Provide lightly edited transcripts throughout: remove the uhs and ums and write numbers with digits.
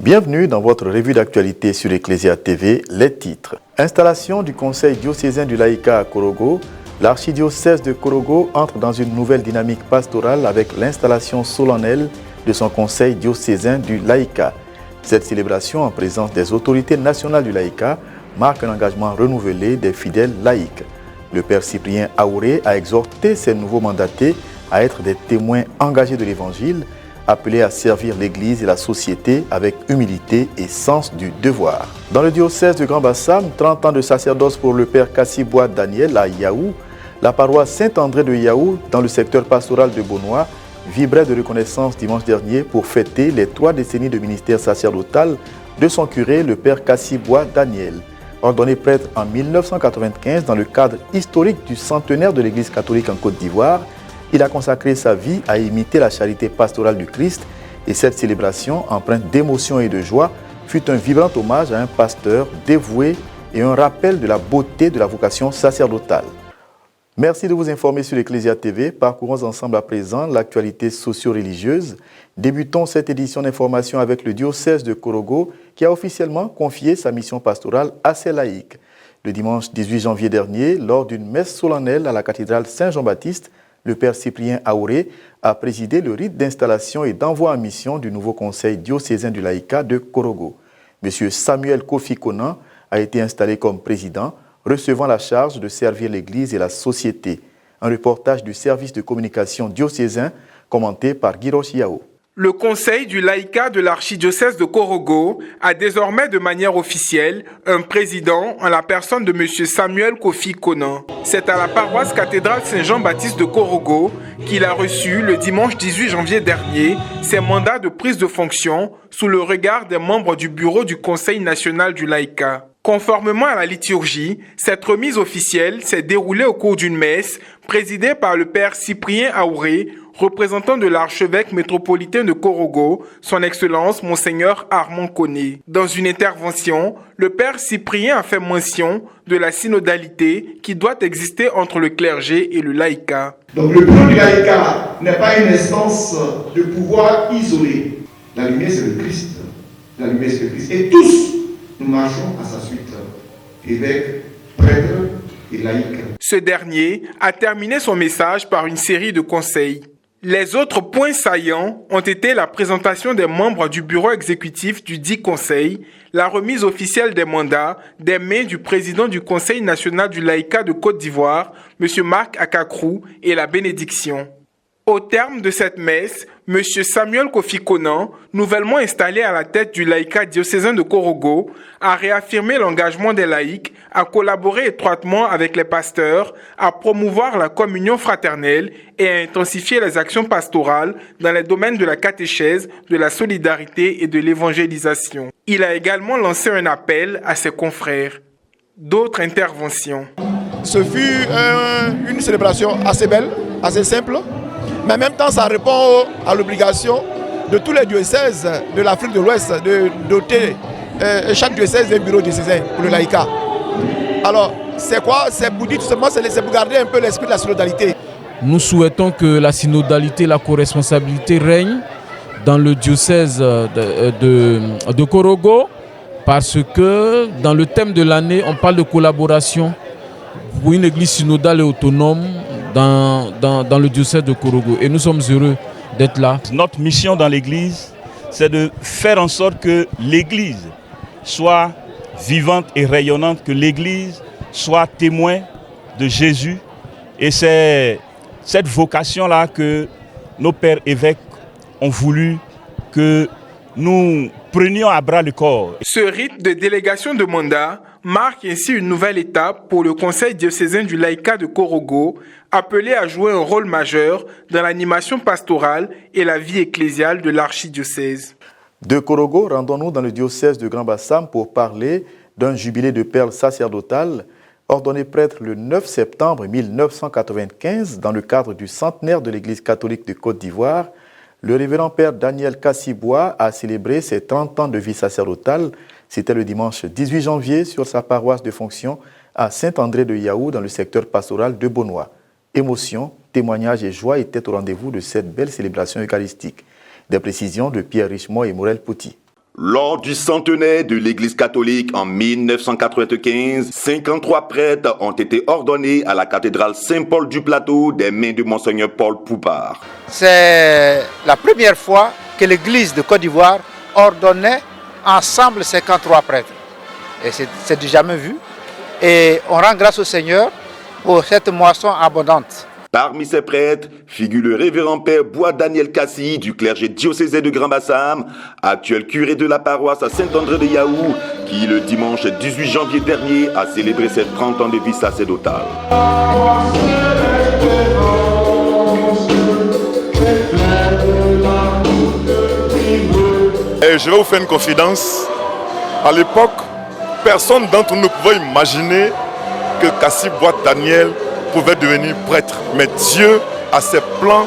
Bienvenue dans votre revue d'actualité sur Ecclesia TV, les titres. Installation du Conseil diocésain du laïcat à Korogo. L'archidiocèse de Korogo entre dans une nouvelle dynamique pastorale avec l'installation solennelle de son Conseil diocésain du laïcat. Cette célébration en présence des autorités nationales du laïcat marque un engagement renouvelé des fidèles laïcs. Le père Cyprien Aouré a exhorté ses nouveaux mandatés à être des témoins engagés de l'Évangile, appelés à servir l'Église et la société avec humilité et sens du devoir. Dans le diocèse de Grand Bassam, 30 ans de sacerdoce pour le père Kassiboua Daniel à Yaou, la paroisse Saint-André de Yaou, dans le secteur pastoral de Beaunois, vibrait de reconnaissance dimanche dernier pour fêter les 3 décennies de ministère sacerdotal de son curé, le père Kassiboua Daniel. Ordonné prêtre en 1995 dans le cadre historique du centenaire de l'Église catholique en Côte d'Ivoire, il a consacré sa vie à imiter la charité pastorale du Christ et cette célébration, empreinte d'émotion et de joie, fut un vibrant hommage à un pasteur dévoué et un rappel de la beauté de la vocation sacerdotale. Merci de vous informer sur Ecclesia TV. Parcourons ensemble à présent l'actualité socio-religieuse. Débutons cette édition d'information avec le diocèse de Korogo qui a officiellement confié sa mission pastorale à ses laïcs. Le dimanche 18 janvier dernier, lors d'une messe solennelle à la cathédrale Saint-Jean-Baptiste, le père Cyprien Aouré a présidé le rite d'installation et d'envoi en mission du nouveau conseil diocésain du laïcat de Korogo. M. Samuel Kofi Konan a été installé comme président, recevant la charge de servir l'Église et la société. Un reportage du service de communication diocésain commenté par Girosh Yao. Le conseil du laïcat de l'archidiocèse de Korogo a désormais de manière officielle un président en la personne de M. Samuel Kofi Konan. C'est à la paroisse cathédrale Saint-Jean-Baptiste de Korogo qu'il a reçu le dimanche 18 janvier dernier ses mandats de prise de fonction sous le regard des membres du bureau du Conseil national du laïcat. Conformément à la liturgie, cette remise officielle s'est déroulée au cours d'une messe présidée par le père Cyprien Aouré, représentant de l'archevêque métropolitain de Korogo, son Excellence Monseigneur Armand Koné. Dans une intervention, le père Cyprien a fait mention de la synodalité qui doit exister entre le clergé et le laïcat. Donc le bureau du laïcat n'est pas une instance de pouvoir isolée. La lumière c'est le Christ. La lumière c'est le Christ. Et tous, nous marchons à sa suite. Évêque, prêtre et laïc. Ce dernier a terminé son message par une série de conseils. Les autres points saillants ont été la présentation des membres du bureau exécutif du dit conseil, la remise officielle des mandats des mains du président du Conseil national du laïcat de Côte d'Ivoire, M. Marc Akakrou, et la bénédiction. Au terme de cette messe, M. Samuel Kofi Konan, nouvellement installé à la tête du laïcat diocésain de Korogo, a réaffirmé l'engagement des laïcs à collaborer étroitement avec les pasteurs, à promouvoir la communion fraternelle et à intensifier les actions pastorales dans les domaines de la catéchèse, de la solidarité et de l'évangélisation. Il a également lancé un appel à ses confrères. D'autres interventions. Ce fut une célébration assez belle, assez simple. Mais en même temps, ça répond à l'obligation de tous les diocèses de l'Afrique de l'Ouest de doter chaque diocèse d'un bureau diocésain pour le laïcat. Alors, c'est quoi? C'est pour dire tout simplement, c'est pour garder un peu l'esprit de la synodalité. Nous souhaitons que la synodalité, la co-responsabilité règne dans le diocèse de Korogo, parce que dans le thème de l'année, on parle de collaboration pour une église synodale et autonome dans le diocèse de Korogo. Et nous sommes heureux d'être là. Notre mission dans l'église, c'est de faire en sorte que l'église soit vivante et rayonnante, que l'église soit témoin de Jésus. Et c'est cette vocation-là que nos pères évêques ont voulu que nous prenions à bras le corps. Ce rite de délégation de mandat marque ainsi une nouvelle étape pour le Conseil diocésain du laïcat de Korogo, appelé à jouer un rôle majeur dans l'animation pastorale et la vie ecclésiale de l'archidiocèse. De Korogo, rendons-nous dans le diocèse de Grand Bassam pour parler d'un jubilé de perles sacerdotales ordonné prêtre le 9 septembre 1995 dans le cadre du centenaire de l'Église catholique de Côte d'Ivoire. Le révérend père Daniel Kassiboua a célébré ses 30 ans de vie sacerdotale. C'était le dimanche 18 janvier sur sa paroisse de fonction à Saint-André de Yaou dans le secteur pastoral de Beaunois. Émotion, témoignages et joie étaient au rendez-vous de cette belle célébration eucharistique. Des précisions de Pierre Richemont et Morel Pouty. Lors du centenaire de l'Église catholique en 1995, 53 prêtres ont été ordonnés à la cathédrale Saint-Paul du Plateau des mains de Monseigneur Paul Poupard. C'est la première fois que l'Église de Côte d'Ivoire ordonnait ensemble 53 prêtres. Et c'est du jamais vu. Et on rend grâce au Seigneur pour cette moisson abondante. Parmi ces prêtres figure le révérend père Bois Daniel Kassi du clergé diocésain de Grand-Bassam, actuel curé de la paroisse à Saint-André de Yaou, qui le dimanche 18 janvier dernier a célébré ses 30 ans de vie sacerdotale. Et je vais vous faire une confidence. À l'époque, personne d'entre nous ne pouvait imaginer que Kassi Bois Daniel pouvait devenir prêtre. Mais Dieu a ses plans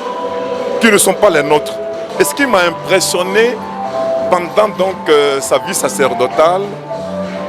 qui ne sont pas les nôtres. Et ce qui m'a impressionné pendant sa vie sacerdotale,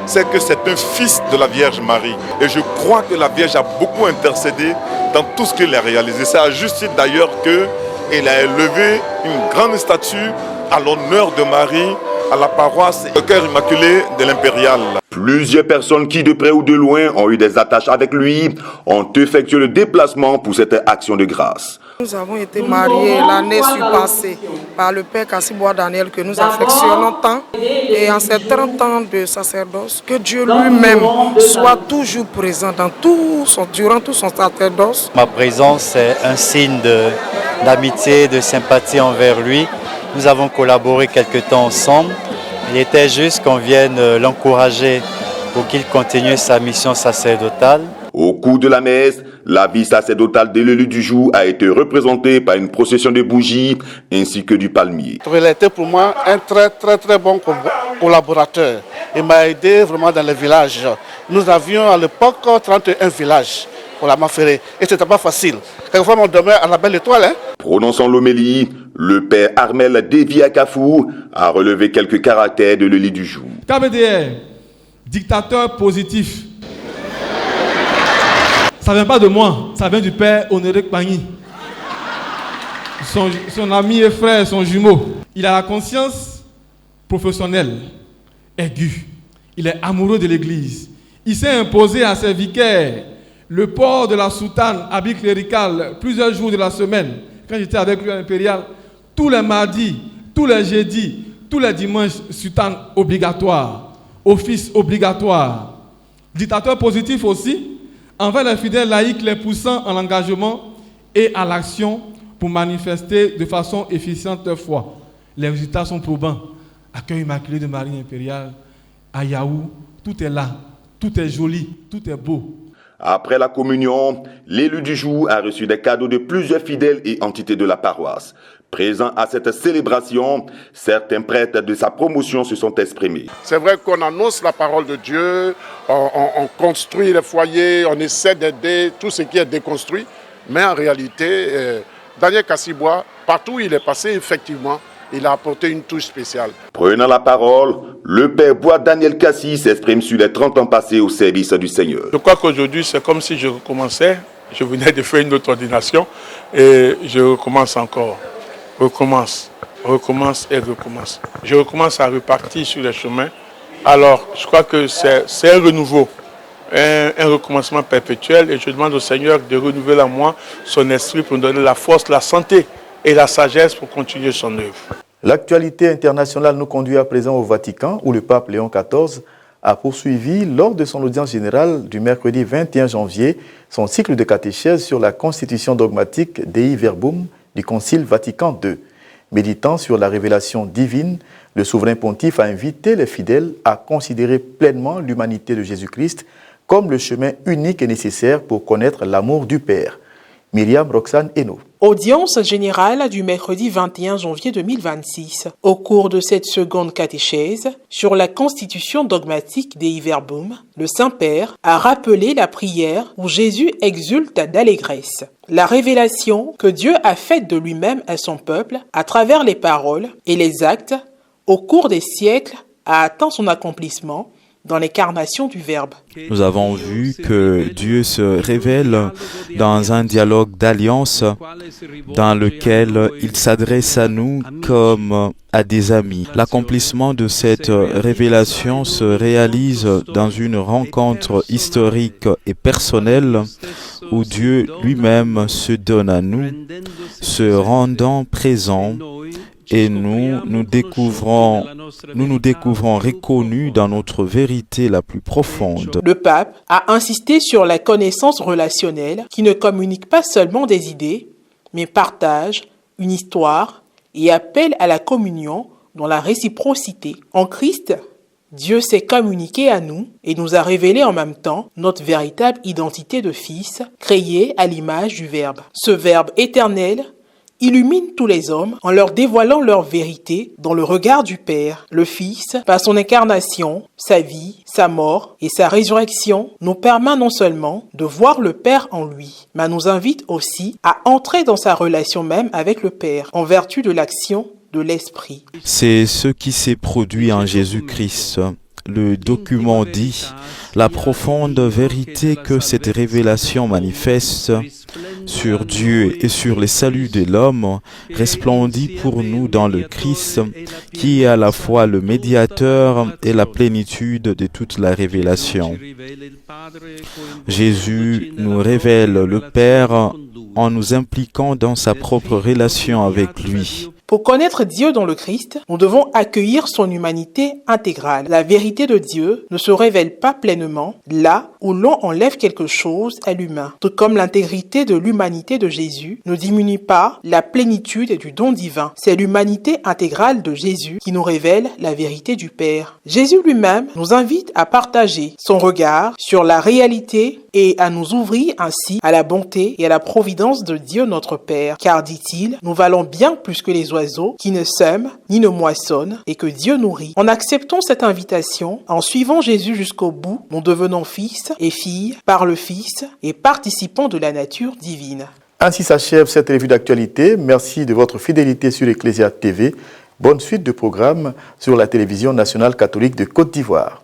c'est que c'est un fils de la Vierge Marie. Et je crois que la Vierge a beaucoup intercédé dans tout ce qu'il a réalisé. C'est à juste titre d'ailleurs qu'il a élevé une grande statue à l'honneur de Marie à la paroisse Le Cœur Immaculé de l'Impérial. Plusieurs personnes qui, de près ou de loin, ont eu des attaches avec lui, ont effectué le déplacement pour cette action de grâce. Nous avons été mariés l'année surpassée par le père Kassi Bois Daniel que nous affectionnons tant. Et en ces 30 ans de sacerdoce, que Dieu lui-même soit toujours présent durant tout son sacerdoce. Ma présence est un signe d'amitié, de sympathie envers lui. Nous avons collaboré quelque temps ensemble. Il était juste qu'on vienne l'encourager pour qu'il continue sa mission sacerdotale. Au cours de la messe, la vie sacerdotale de l'élu du jour a été représentée par une procession de bougies ainsi que du palmier. Il a été pour moi un très bon collaborateur. Il m'a aidé vraiment dans les villages. Nous avions à l'époque 31 villages pour la Maféré et ce n'était pas facile. Quelquefois on dormait à la belle étoile. Prononçant l'homélie, le père Armel Dévia Kafou a relevé quelques caractères de l'élu du jour. KBDR, dictateur positif. Ça ne vient pas de moi, ça vient du père Honoré Kpagny. Son ami et frère, son jumeau. Il a la conscience professionnelle, aiguë. Il est amoureux de l'église. Il s'est imposé à ses vicaires le port de la soutane, habit clérical, plusieurs jours de la semaine. Quand j'étais avec lui à l'Impérial, tous les mardis, tous les jeudis, tous les dimanches, soutane obligatoire, office obligatoire. Dictateur positif aussi, envers les fidèles laïcs, les poussant à l'engagement et à l'action pour manifester de façon efficiente leur foi. Les résultats sont probants. Accueil immaculé de Marie impériale, à Yaou, tout est là, tout est joli, tout est beau. Après la communion, l'élu du jour a reçu des cadeaux de plusieurs fidèles et entités de la paroisse. Présents à cette célébration, certains prêtres de sa promotion se sont exprimés. C'est vrai qu'on annonce la parole de Dieu, on construit les foyers, on essaie d'aider tout ce qui est déconstruit. Mais en réalité, Daniel Kassi Bois, partout où il est passé, effectivement, il a apporté une touche spéciale. Prenant la parole, le père Bois Daniel Kassi s'exprime sur les 30 ans passés au service du Seigneur. Je crois qu'aujourd'hui, c'est comme si je recommençais. Je venais de faire une autre ordination et je recommence encore. Recommence et recommence. Je recommence à repartir sur les chemins. Alors, je crois que c'est un renouveau, un recommencement perpétuel et je demande au Seigneur de renouveler en moi son esprit pour me donner la force, la santé et la sagesse pour continuer son œuvre. L'actualité internationale nous conduit à présent au Vatican, où le pape Léon XIV a poursuivi, lors de son audience générale du mercredi 21 janvier, son cycle de catéchèse sur la constitution dogmatique Dei Verbum du Concile Vatican II. Méditant sur la révélation divine, le souverain pontife a invité les fidèles à considérer pleinement l'humanité de Jésus-Christ comme le chemin unique et nécessaire pour connaître l'amour du Père. Myriam Roxane Eno. Audience générale du mercredi 21 janvier 2026. Au cours de cette seconde catéchèse sur la constitution dogmatique Dei Verbum, le Saint-Père a rappelé la prière où Jésus exulte d'allégresse. La révélation que Dieu a faite de lui-même à son peuple à travers les paroles et les actes au cours des siècles a atteint son accomplissement dans l'incarnation du Verbe. Nous avons vu que Dieu se révèle dans un dialogue d'alliance dans lequel il s'adresse à nous comme à des amis. L'accomplissement de cette révélation se réalise dans une rencontre historique et personnelle où Dieu lui-même se donne à nous, se rendant présent, et nous nous découvrons reconnus dans notre vérité la plus profonde. Le pape a insisté sur la connaissance relationnelle qui ne communique pas seulement des idées, mais partage une histoire et appelle à la communion dans la réciprocité. En Christ, Dieu s'est communiqué à nous et nous a révélé en même temps notre véritable identité de fils, créé à l'image du Verbe. Ce Verbe éternel illumine tous les hommes en leur dévoilant leur vérité dans le regard du Père. Le Fils, par son incarnation, sa vie, sa mort et sa résurrection, nous permet non seulement de voir le Père en lui, mais nous invite aussi à entrer dans sa relation même avec le Père, en vertu de l'action de l'Esprit. C'est ce qui s'est produit en Jésus-Christ. Le document dit la profonde vérité que cette révélation manifeste sur Dieu et sur les saluts de l'homme resplendit pour nous dans le Christ, qui est à la fois le médiateur et la plénitude de toute la révélation. Jésus nous révèle le Père en nous impliquant dans sa propre relation avec lui. Pour connaître Dieu dans le Christ, nous devons accueillir son humanité intégrale. La vérité de Dieu ne se révèle pas pleinement là où l'on enlève quelque chose à l'humain. Tout comme l'intégrité de l'humanité de Jésus ne diminue pas la plénitude du don divin. C'est l'humanité intégrale de Jésus qui nous révèle la vérité du Père. Jésus lui-même nous invite à partager son regard sur la réalité et à nous ouvrir ainsi à la bonté et à la providence de Dieu notre Père. Car, dit-il, nous valons bien plus que les oiseaux qui ne sèment ni ne moissonnent et que Dieu nourrit. En acceptant cette invitation, en suivant Jésus jusqu'au bout, nous devenons fils et filles par le Fils et participants de la nature divine. Ainsi s'achève cette revue d'actualité. Merci de votre fidélité sur Ecclesia TV. Bonne suite de programmes sur la télévision nationale catholique de Côte d'Ivoire.